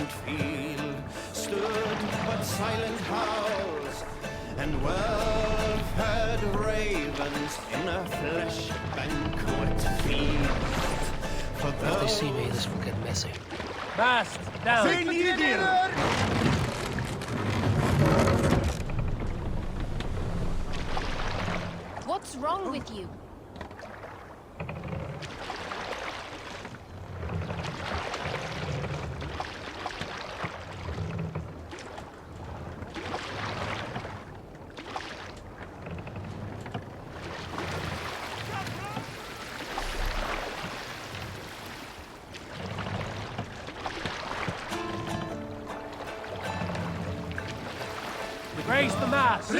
pleasant field stood but silent howls and well-fed ravens in a flesh banquet feast. For If they see me, this will get messy. Mast, down! What's wrong with you? Raise the mast!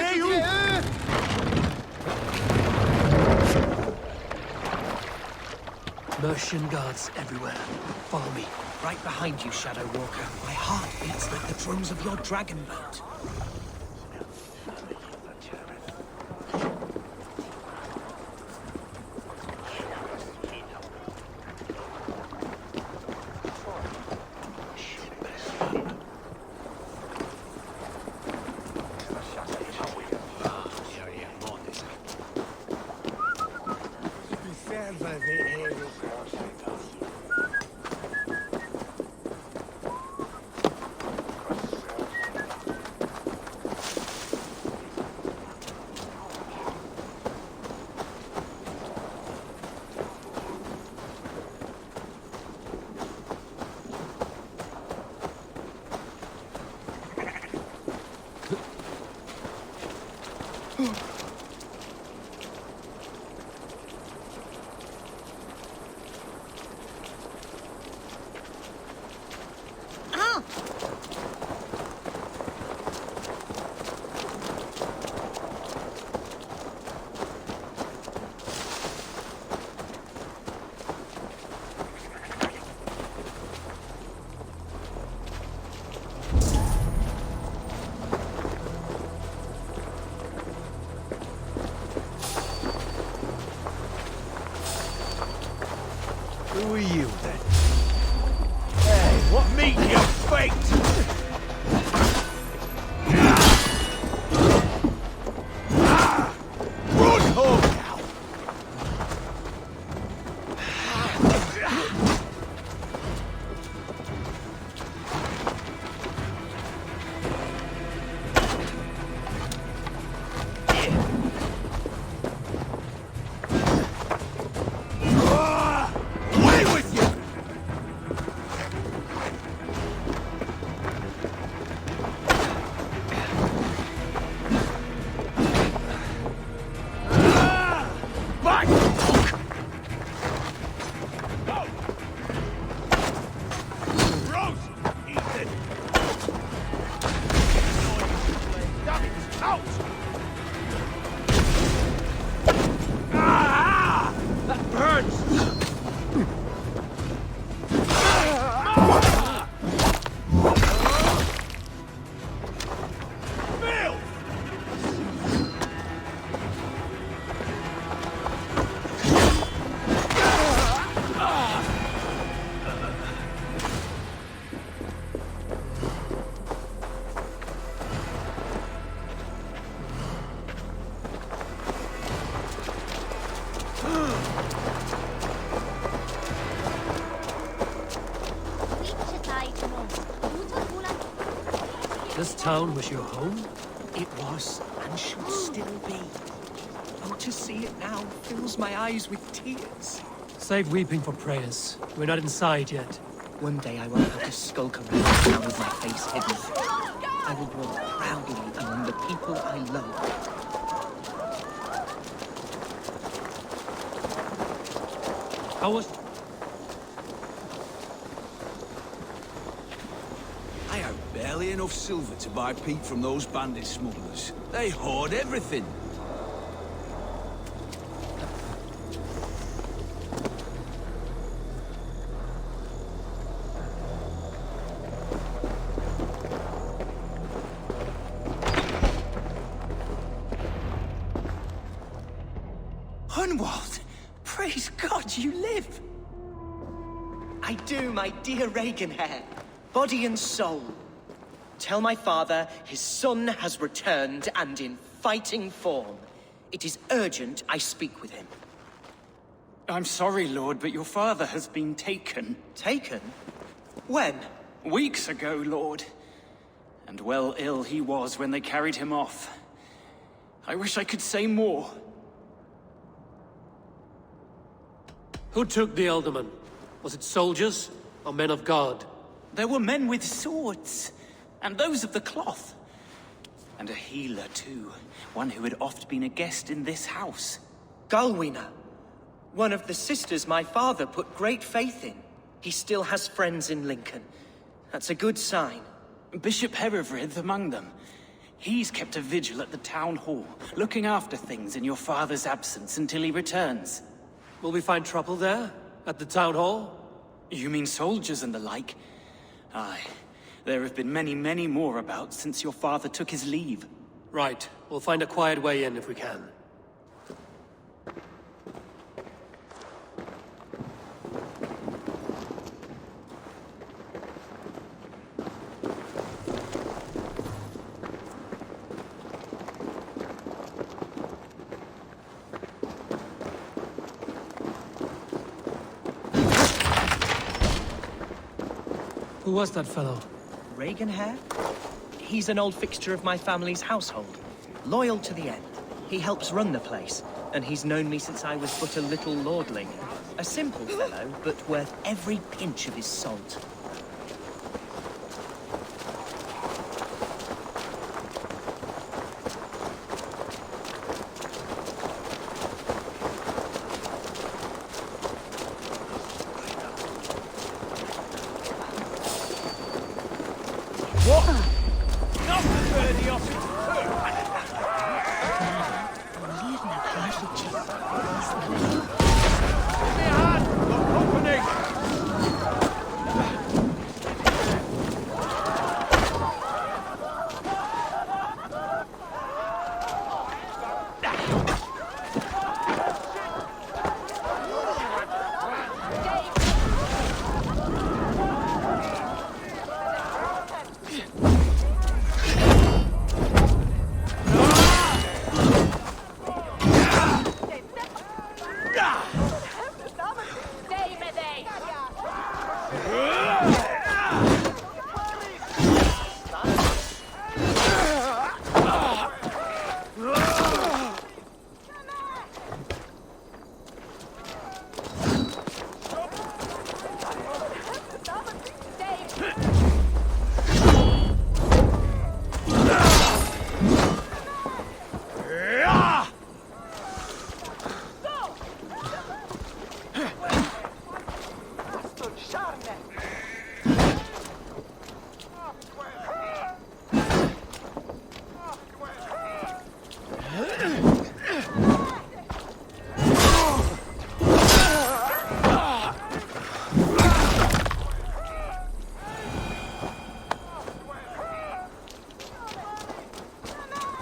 Mercian guards everywhere. Follow me. Right behind you, Shadow Walker. My heart beats like the drums of your dragon boat. Who are you, then? Hey, what meat you faked? Run home now! Away with you! Back! Go! Rose! Eat it! Damn it! Out! Ah! That burns! Bill! This town was your home? It was, and should still be. Oh, to see it now fills my eyes with tears. Save weeping for prayers. We're not inside yet. One day I won't have to skulk around the town with my face hidden. I will walk proudly among the people I love. How was... I have barely enough silver to buy peat from those bandit smugglers. They hoard everything. Hunwald! Praise God you live! I do, my dear Reaganhair. body and soul. Tell my father his son has returned and in fighting form. It is urgent I speak with him. I'm sorry, Lord, but your father has been taken. Taken? When? Weeks ago, Lord. And well ill he was when they carried him off. I wish I could say more. Who took the Elderman? Was it soldiers or men of God? There were men with swords, and those of the cloth. And a healer, too. One who had oft been a guest in this house. Galwina. One of the sisters my father put great faith in. He still has friends in Lincoln. That's a good sign. Bishop Herefrith among them. He's kept a vigil at the town hall, looking after things in your father's absence until he returns. Will we find trouble there? At the town hall? You mean soldiers and the like? Aye. There have been many, many more about since your father took his leave. Right. We'll find a quiet way in if we can. Who was that fellow? Reagan Hare? He's an old fixture of my family's household. Loyal to the end. He helps run the place, and he's known me since I was but a little lordling. A simple fellow, but worth every pinch of his salt.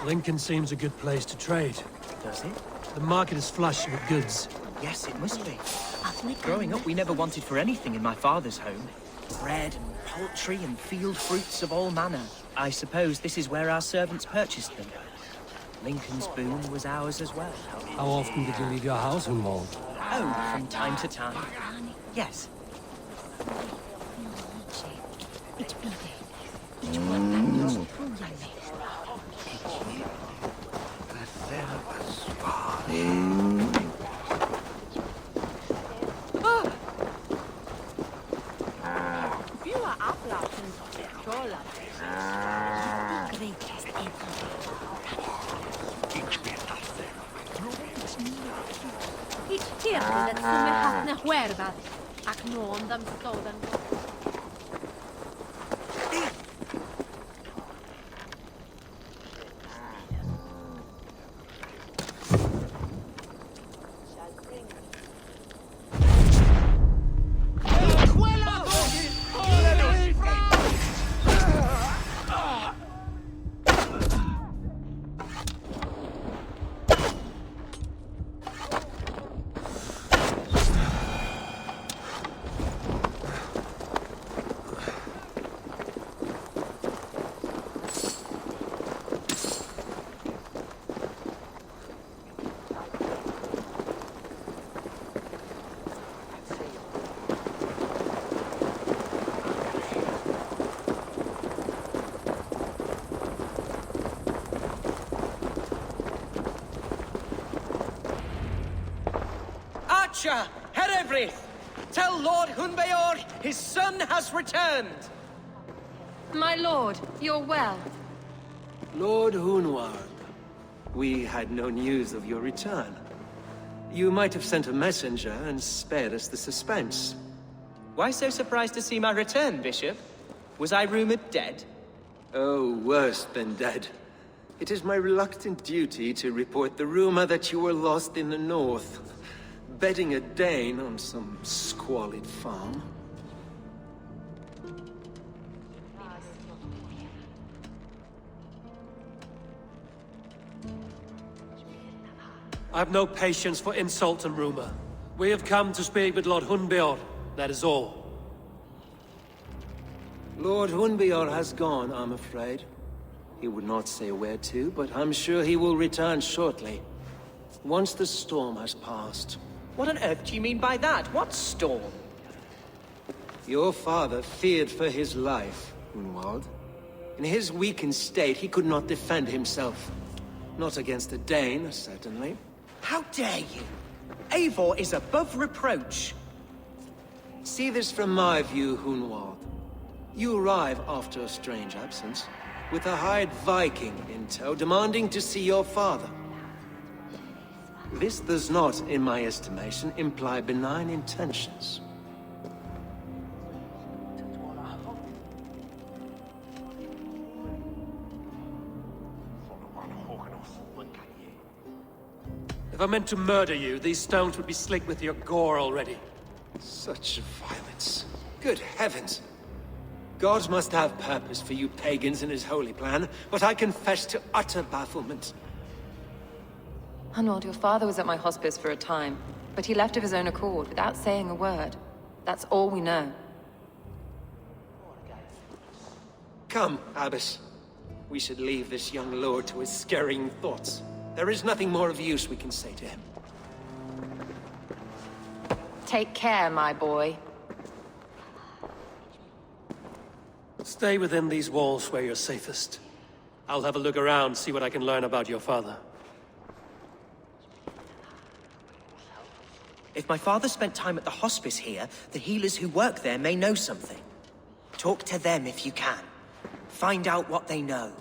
Lincoln seems a good place to trade. Does it? The market is flush with goods. Yes, it must be. Growing up, we never wanted for anything in my father's home. Bread and poultry and field fruits of all manner. I suppose this is where our servants purchased them. Lincoln's boon was ours as well. How often did you leave your house, Humold? Oh, from time to time. Yes. Archer, Herevrith, tell Lord Hunbeor his son has returned. My lord, you're well. Lord Hunward, we had no news of your return. You might have sent a messenger and spared us the suspense. Why so surprised to see my return, Bishop? Was I rumored dead? Oh, worse than dead. It is my reluctant duty to report the rumor that you were lost in the north, bedding a Dane on some squalid farm. I've no patience for insult and rumor. We have come to speak with Lord Hunbeor, that is all. Lord Hunbeor has gone, I'm afraid. He would not say where to, but I'm sure he will return shortly. Once the storm has passed. What on earth do you mean by that? What storm? Your father feared for his life, Hunwald. In his weakened state, he could not defend himself. Not against a Dane, certainly. How dare you? Eivor is above reproach. See this from my view, Hunwald. You arrive after a strange absence, with a hired Viking in tow, demanding to see your father. This does not, in my estimation, imply benign intentions. If I meant to murder you, these stones would be slick with your gore already. Such violence. Good heavens! God must have purpose for you pagans in his holy plan, but I confess to utter bafflement. Hunwald, your father was at my hospice for a time, but he left of his own accord without saying a word. That's all we know. Come, Abbess. We should leave this young lord to his scurrying thoughts. There is nothing more of use we can say to him. Take care, my boy. Stay within these walls where you're safest. I'll have a look around, see what I can learn about your father. If my father spent time at the hospice here, the healers who work there may know something. Talk to them if you can. Find out what they know.